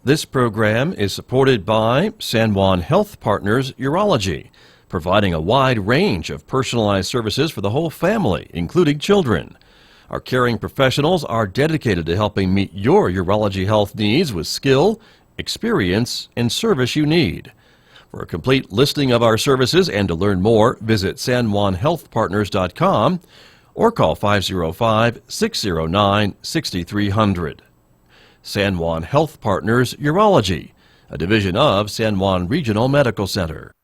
This program is supported by San Juan Health Partners Urology, providing a wide range of personalized services for the whole family, including children. Our caring professionals are dedicated to helping meet your urology health needs with skill, experience, and service you need. For a complete listing of our services and to learn more, visit sanjuanhealthpartners.com or call 505-609-6300. San Juan Health Partners Urology, a division of San Juan Regional Medical Center.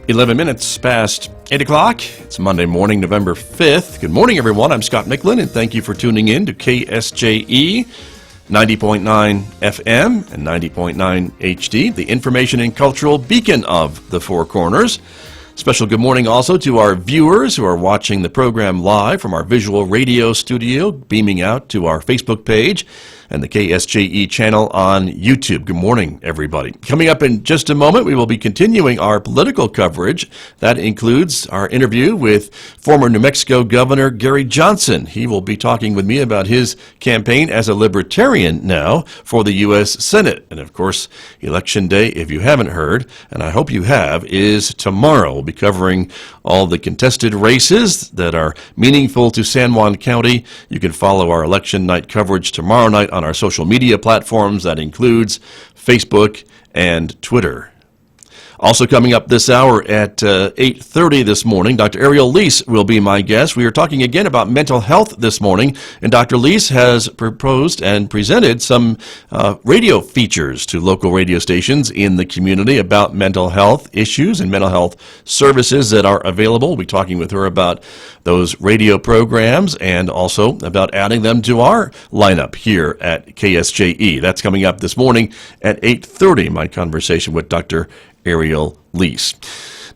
Eleven minutes past 8 o'clock. It's Monday morning, November 5th. Good morning, everyone. I'm Scott Michlin, and thank you for tuning in to KSJE 90.9 FM and 90.9 HD, the information and cultural beacon of the Four Corners. Special good morning also to our viewers who are watching the program live from our visual radio studio, beaming out to our Facebook page and the KSJE channel on YouTube. Good morning, everybody. Coming up in just a moment, we will be continuing our political coverage. That includes our interview with former New Mexico Governor Gary Johnson. He will be talking with me about his campaign as a Libertarian now for the U.S. Senate. And of course, Election Day, if you haven't heard, and I hope you have, is tomorrow. We'll be covering all the contested races that are meaningful to San Juan County. You can follow our election night coverage tomorrow night on our social media platforms. That includes Facebook and Twitter. Also coming up this hour at 8:30 this morning, Dr. Ariel Lease will be my guest. We are talking again about mental health this morning, and Dr. Lease has proposed and presented some radio features to local radio stations in the community about mental health issues and mental health services that are available. We'll be talking with her about those radio programs and also about adding them to our lineup here at KSJE. That's coming up this morning at 8:30, my conversation with Dr. Ariel Lease.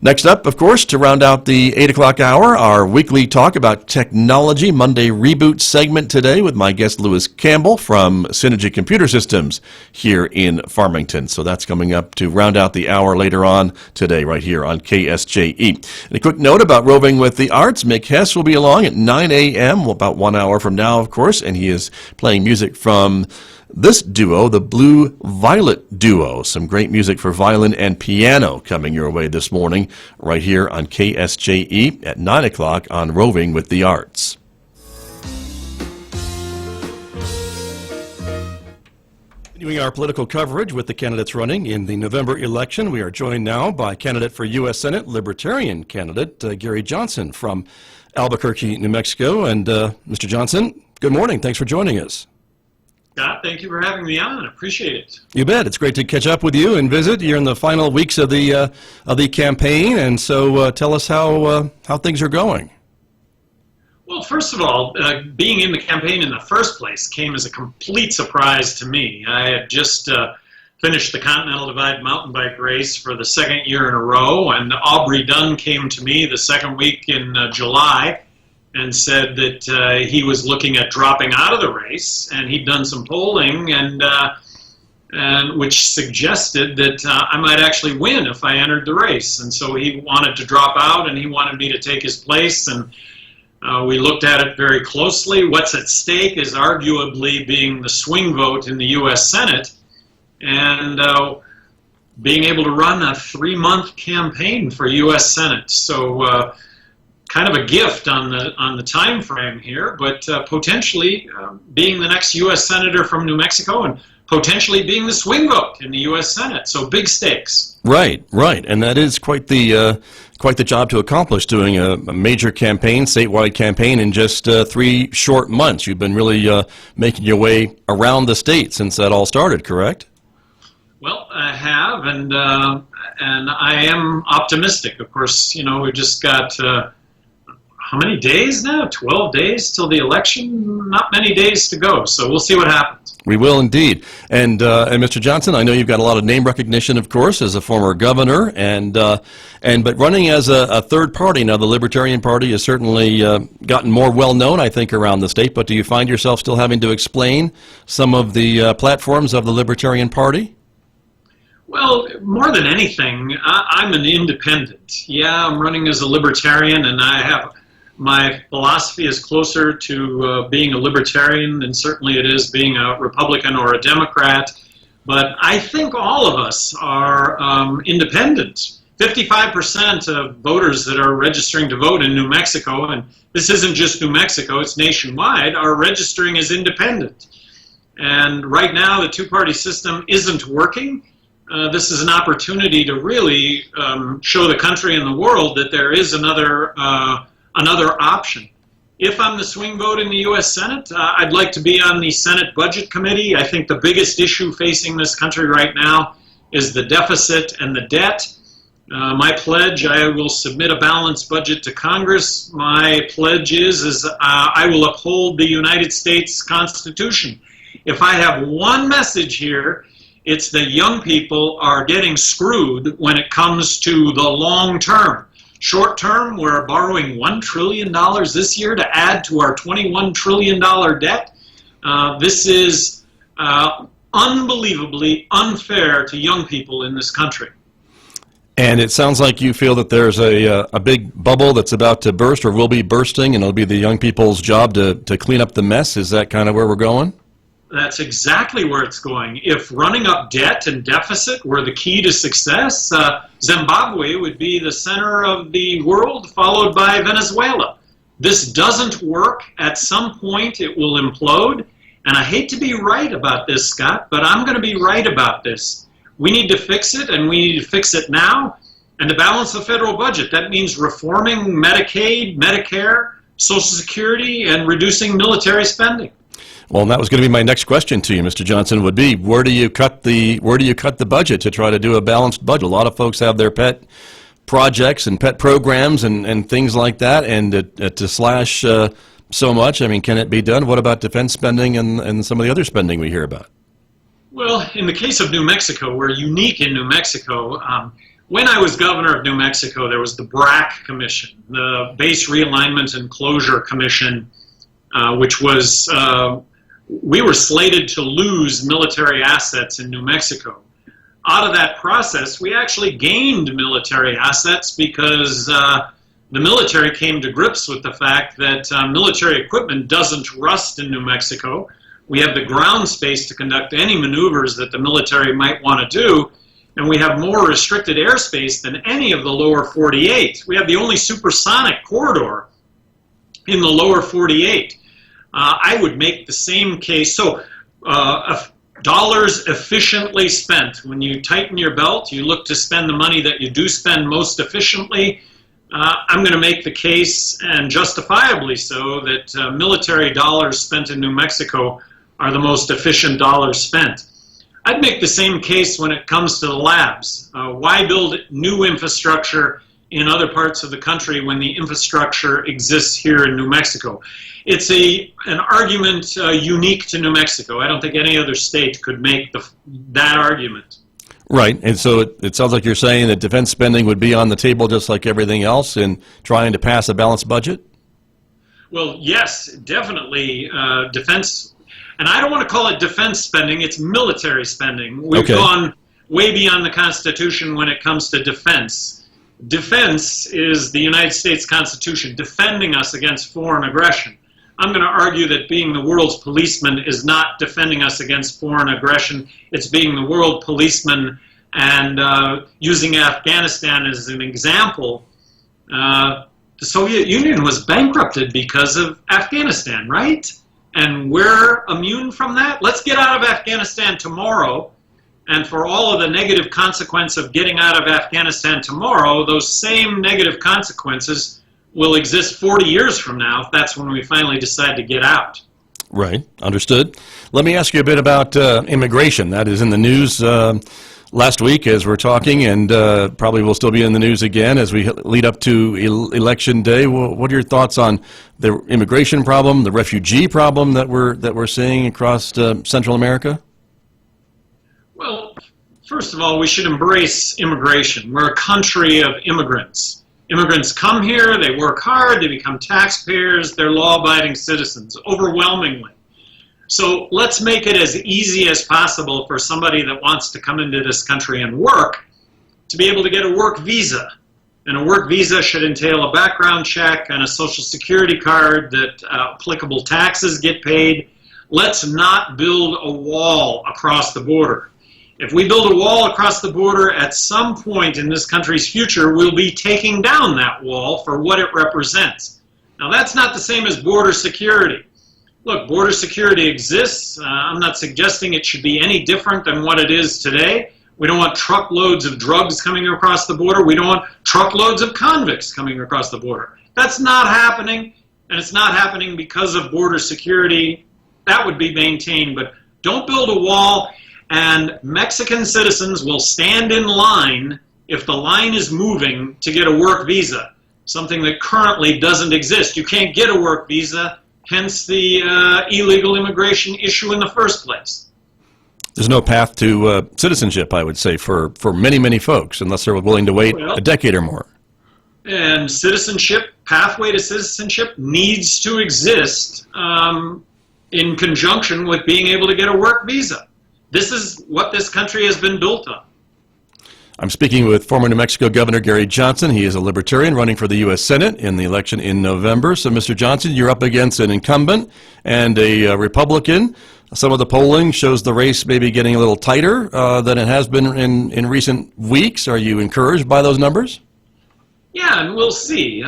Next up, of course, to round out the 8 o'clock hour, our weekly talk about technology Monday Reboot segment today with my guest Lewis Campbell from Synergy Computer Systems here in Farmington. So that's coming up to round out the hour later on today right here on KSJE. And a quick note about Roving with the Arts. Mick Hess will be along at 9 a.m., about 1 hour from now, of course, and he is playing music from this duo, the Blue Violet Duo. Some great music for violin and piano coming your way this morning right here on KSJE at 9 o'clock on Roving with the Arts. Continuing our political coverage with the candidates running in the November election, we are joined now by candidate for U.S. Senate, Libertarian candidate Gary Johnson from Albuquerque, New Mexico. And Mr. Johnson, good morning. Thanks for joining us. Scott, thank you for having me on. I appreciate it. You bet. It's great to catch up with you and visit. You're in the final weeks of the campaign, and so tell us how things are going. Well, first of all, being in the campaign in the first place came as a complete surprise to me. I had just finished the Continental Divide mountain bike race for the second year in a row, and Aubrey Dunn came to me the second week in July and said that he was looking at dropping out of the race, and he'd done some polling, and which suggested that I might actually win if I entered the race. And so he wanted to drop out, and he wanted me to take his place, and we looked at it very closely. What's at stake is arguably being the swing vote in the U.S. Senate, and being able to run a 3-month campaign for U.S. Senate. So kind of a gift on the time frame here, but potentially being the next U.S. Senator from New Mexico and potentially being the swing vote in the U.S. Senate. So big stakes. Right, and that is quite the job to accomplish, doing a major campaign, statewide campaign, in just 3 short months. You've been really making your way around the state since that all started, correct? Well, I have, and I am optimistic. Of course, we just got how many days now? 12 days till the election? Not many days to go, so we'll see what happens. We will indeed. And Mr. Johnson, I know you've got a lot of name recognition, of course, as a former governor, but running as a third party now, the Libertarian Party has certainly gotten more well known, I think, around the state. But do you find yourself still having to explain some of the platforms of the Libertarian Party? Well, more than anything, I'm an independent. Yeah, I'm running as a libertarian, and my philosophy is closer to being a libertarian than certainly it is being a Republican or a Democrat. But I think all of us are independent. 55% of voters that are registering to vote in New Mexico, and this isn't just New Mexico, it's nationwide, are registering as independent. And right now, the two-party system isn't working. This is an opportunity to really show the country and the world that there is another option. If I'm the swing vote in the U.S. Senate, I'd like to be on the Senate Budget Committee. I think the biggest issue facing this country right now is the deficit and the debt. My pledge, I will submit a balanced budget to Congress. My pledge is I will uphold the United States Constitution. If I have one message here, it's that young people are getting screwed when it comes to the long term. Short term, we're borrowing $1 trillion this year to add to our $21 trillion debt. This is unbelievably unfair to young people in this country. And it sounds like you feel that there's a big bubble that's about to burst or will be bursting, and it'll be the young people's job to clean up the mess. Is that kind of where we're going? That's exactly where it's going. If running up debt and deficit were the key to success, Zimbabwe would be the center of the world, followed by Venezuela. This doesn't work. At some point, it will implode. And I hate to be right about this, Scott, but I'm going to be right about this. We need to fix it, and we need to fix it now. And to balance the federal budget, that means reforming Medicaid, Medicare, Social Security, and reducing military spending. Well, and that was going to be my next question to you, Mr. Johnson, would be where do you cut the budget to try to do a balanced budget? A lot of folks have their pet projects and pet programs and things like that, and to slash so much, I mean, can it be done? What about defense spending and some of the other spending we hear about? Well, in the case of New Mexico, we're unique in New Mexico. When I was governor of New Mexico, there was the BRAC Commission, the Base Realignment and Closure Commission, which was we were slated to lose military assets in New Mexico. Out of that process, we actually gained military assets because the military came to grips with the fact that military equipment doesn't rust in New Mexico. We have the ground space to conduct any maneuvers that the military might want to do, and we have more restricted airspace than any of the lower 48. We have the only supersonic corridor in the lower 48. I would make the same case. So dollars efficiently spent. When you tighten your belt, you look to spend the money that you do spend most efficiently. I'm going to make the case, and justifiably so, that military dollars spent in New Mexico are the most efficient dollars spent. I'd make the same case when it comes to the labs. Why build new infrastructure in other parts of the country when the infrastructure exists here in New Mexico? It's an argument unique to New Mexico. I don't think any other state could make that argument. Right, and so it sounds like you're saying that defense spending would be on the table just like everything else in trying to pass a balanced budget? Well, yes, definitely defense. And I don't want to call it defense spending, it's military spending. We've gone way beyond the Constitution when it comes to defense. Defense is the United States Constitution defending us against foreign aggression. I'm going to argue that being the world's policeman is not defending us against foreign aggression. It's being the world policeman and using Afghanistan as an example. The Soviet Union was bankrupted because of Afghanistan, right? And we're immune from that? Let's get out of Afghanistan tomorrow. And for all of the negative consequence of getting out of Afghanistan tomorrow, those same negative consequences will exist 40 years from now, if that's when we finally decide to get out. Right, understood. Let me ask you a bit about immigration. That is in the news Last week, as we're talking, and probably will still be in the news again as we lead up to Election Day, what are your thoughts on the immigration problem, the refugee problem that we're seeing across Central America? Well, first of all, we should embrace immigration. We're a country of immigrants. Immigrants come here, they work hard, they become taxpayers, they're law-abiding citizens, overwhelmingly. So let's make it as easy as possible for somebody that wants to come into this country and work to be able to get a work visa. And a work visa should entail a background check and a Social Security card that applicable taxes get paid. Let's not build a wall across the border. If we build a wall across the border, at some point in this country's future, we'll be taking down that wall for what it represents. Now, that's not the same as border security. Look, border security exists. I'm not suggesting it should be any different than what it is today. We don't want truckloads of drugs coming across the border. We don't want truckloads of convicts coming across the border. That's not happening, and it's not happening because of border security. That would be maintained, but don't build a wall, and Mexican citizens will stand in line if the line is moving to get a work visa, something that currently doesn't exist. You can't get a work visa, hence the illegal immigration issue in the first place. There's no path to citizenship, I would say, for many, many folks, unless they're willing to wait a decade or more. And citizenship, pathway to citizenship needs to exist in conjunction with being able to get a work visa. This is what this country has been built on. I'm speaking with former New Mexico Governor Gary Johnson. He is a Libertarian running for the U.S. Senate in the election in November. So, Mr. Johnson, you're up against an incumbent and a Republican. Some of the polling shows the race maybe getting a little tighter than it has been in recent weeks. Are you encouraged by those numbers? Yeah, and we'll see.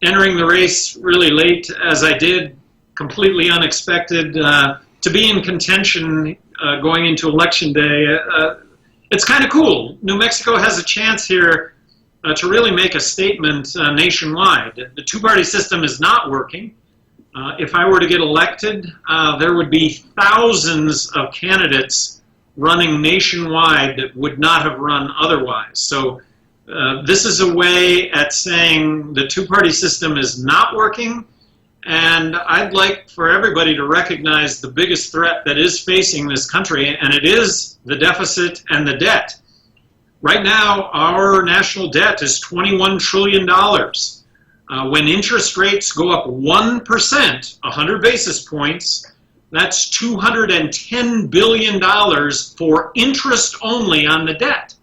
Entering the race really late, as I did, completely unexpected, to be in contention going into Election Day, it's kind of cool. New Mexico has a chance here to really make a statement nationwide. The two-party system is not working. If I were to get elected, there would be thousands of candidates running nationwide that would not have run otherwise. So this is a way at saying the two-party system is not working, and I'd like for everybody to recognize the biggest threat that is facing this country, and it is the deficit and the debt. Right now, our national debt is $21 trillion. When interest rates go up 1%, 100 basis points, that's $210 billion for interest only on the debt.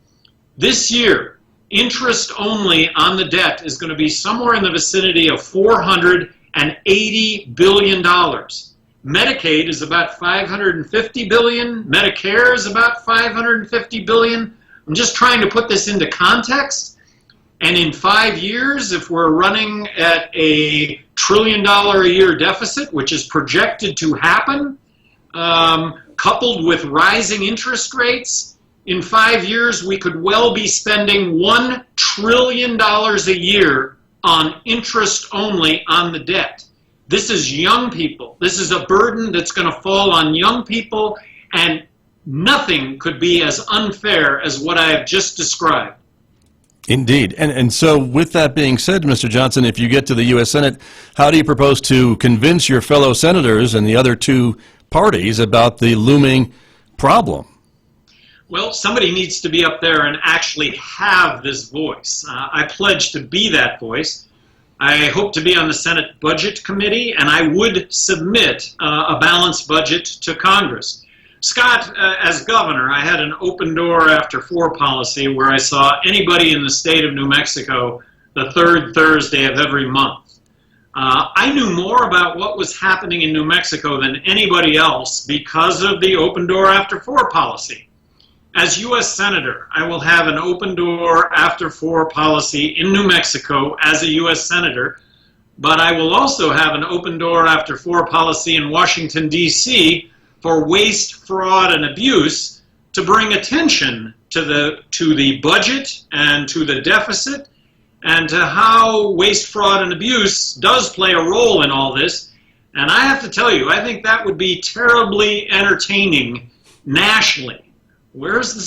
This year, interest only on the debt is going to be somewhere in the vicinity of $480 billion. Medicaid is about $550 billion. Medicare is about $550 billion. I'm just trying to put this into context. And in 5 years, if we're running at a $1 trillion a year deficit, which is projected to happen, coupled with rising interest rates, in 5 years we could well be spending $1 trillion a year on interest only on the debt. This is young people. This is a burden that's going to fall on young people, and nothing could be as unfair as what I have just described. Indeed. And so with that being said, Mr. Johnson, if you get to the U.S. Senate, how do you propose to convince your fellow senators and the other two parties about the looming problem? Well, somebody needs to be up there and actually have this voice. I pledge to be that voice. I hope to be on the Senate Budget Committee, and I would submit a balanced budget to Congress. Scott, as governor, I had an open door after four policy where I saw anybody in the state of New Mexico the third Thursday of every month. I knew more about what was happening in New Mexico than anybody else because of the open door after four policy. As U.S. Senator, I will have an open door after four policy in New Mexico as a U.S. Senator, but I will also have an open door after four policy in Washington, D.C. for waste, fraud, and abuse to bring attention to the budget and to the deficit and to how waste, fraud, and abuse does play a role in all this. And I have to tell you, I think that would be terribly entertaining nationally. What's the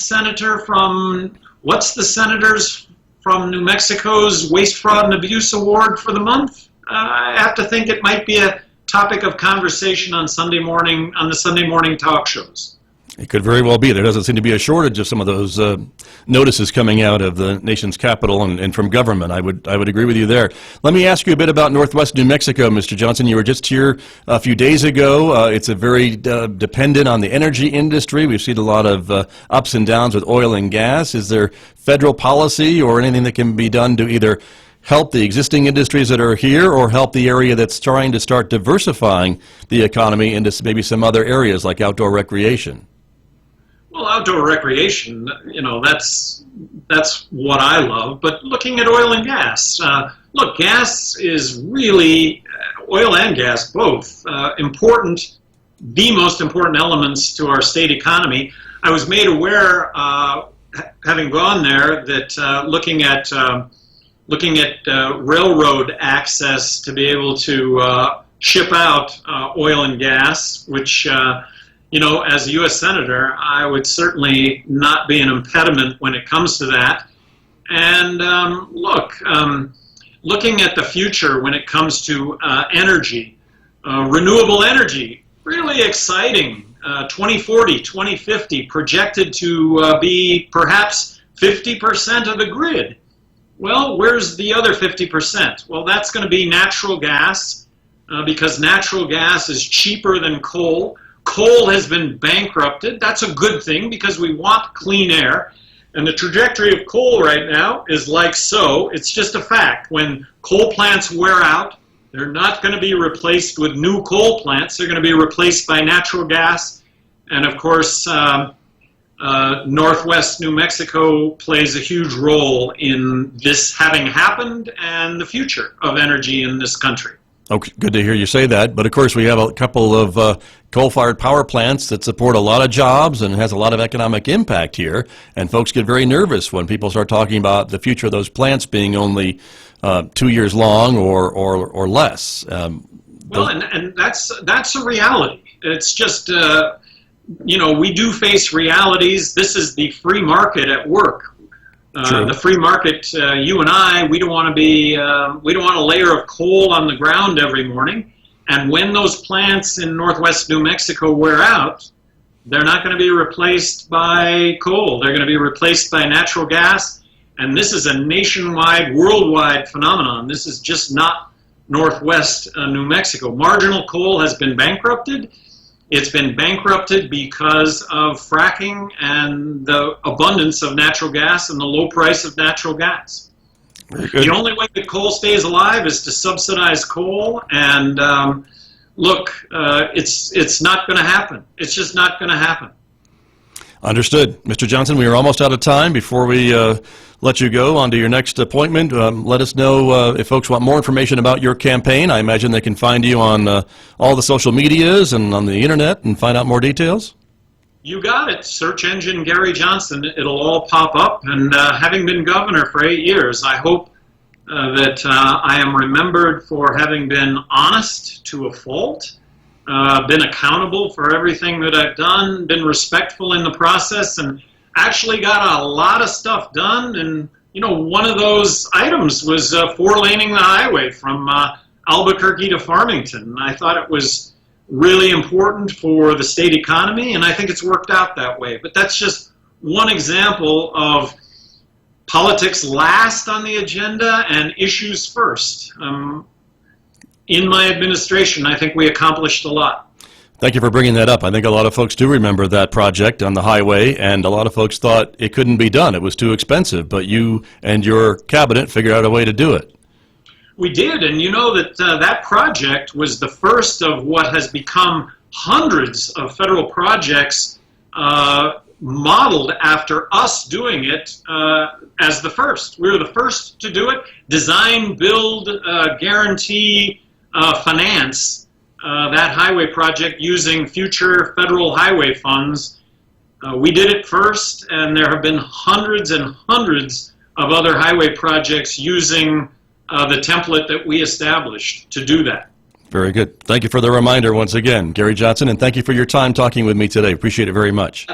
senators from New Mexico's Waste, Fraud, and Abuse Award for the month? I have to think it might be a topic of conversation on Sunday morning, on the Sunday morning talk shows. It could very well be. There doesn't seem to be a shortage of some of those notices coming out of the nation's capital and from government. I would agree with you there. Let me ask you a bit about Northwest New Mexico, Mr. Johnson. You were just here a few days ago. It's a very dependent on the energy industry. We've seen a lot of ups and downs with oil and gas. Is there federal policy or anything that can be done to either help the existing industries that are here or help the area that's trying to start diversifying the economy into maybe some other areas like outdoor recreation? Well, outdoor recreation, that's what I love. But looking at oil and gas, look, gas is really, oil and gas both, important, the most important elements to our state economy. I was made aware, having gone there, that looking at railroad access to be able to ship out oil and gas, which as a U.S. Senator, I would certainly not be an impediment when it comes to that. And looking at the future when it comes to energy, renewable energy, really exciting. 2040, 2050, projected to be perhaps 50% of the grid. Well, where's the other 50%? Well, that's going to be natural gas, because natural gas is cheaper than coal. Coal has been bankrupted. That's a good thing because we want clean air. And the trajectory of coal right now is like so. It's just a fact. When coal plants wear out, they're not going to be replaced with new coal plants. They're going to be replaced by natural gas. And of course, Northwest New Mexico plays a huge role in this having happened and the future of energy in this country. Okay, good to hear you say that. But of course, we have a couple of coal-fired power plants that support a lot of jobs and has a lot of economic impact here. And folks get very nervous when people start talking about the future of those plants being only 2 years long or less. Well, and that's a reality. It's just we do face realities. This is the free market at work. The free market, you and I, we don't want a layer of coal on the ground every morning. And when those plants in Northwest New Mexico wear out, they're not going to be replaced by coal. They're going to be replaced by natural gas. And this is a nationwide, worldwide phenomenon. This is just not Northwest New Mexico. Marginal coal has been bankrupted. It's been bankrupted because of fracking and the abundance of natural gas and the low price of natural gas. The only way that coal stays alive is to subsidize coal, and it's not going to happen. It's just not going to happen. Understood. Mr. Johnson, we are almost out of time. Before we let you go on to your next appointment, let us know if folks want more information about your campaign. I imagine they can find you on all the social medias and on the internet and find out more details. You got it. Search engine Gary Johnson. It'll all pop up. And having been governor for 8 years, I hope that I am remembered for having been honest to a fault, been accountable for everything that I've done, been respectful in the process, and actually got a lot of stuff done. And, one of those items was four-laning the highway from Albuquerque to Farmington. I thought it was really important for the state economy, and I think it's worked out that way. But that's just one example of politics last on the agenda and issues first. In my administration, I think we accomplished a lot. Thank you for bringing that up. I think a lot of folks do remember that project on the highway, and a lot of folks thought it couldn't be done. It was too expensive, but you and your cabinet figured out a way to do it. We did, and you know that that project was the first of what has become hundreds of federal projects modeled after us doing it as the first. We were the first to do it. Design, build, guarantee, finance that highway project using future federal highway funds. We did it first, and there have been hundreds and hundreds of other highway projects using the template that we established to do that. Very good. Thank you for the reminder once again, Gary Johnson, and thank you for your time talking with me today. Appreciate it very much.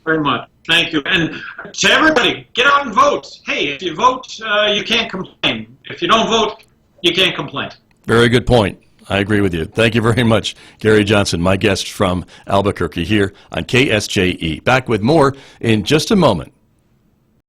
Very much. Thank you. And to everybody, get out and vote. Hey, if you vote, you can't complain. If you don't vote, you can't complain. Very good point. I agree with you. Thank you very much, Gary Johnson, my guest from Albuquerque here on KSJE. Back with more in just a moment.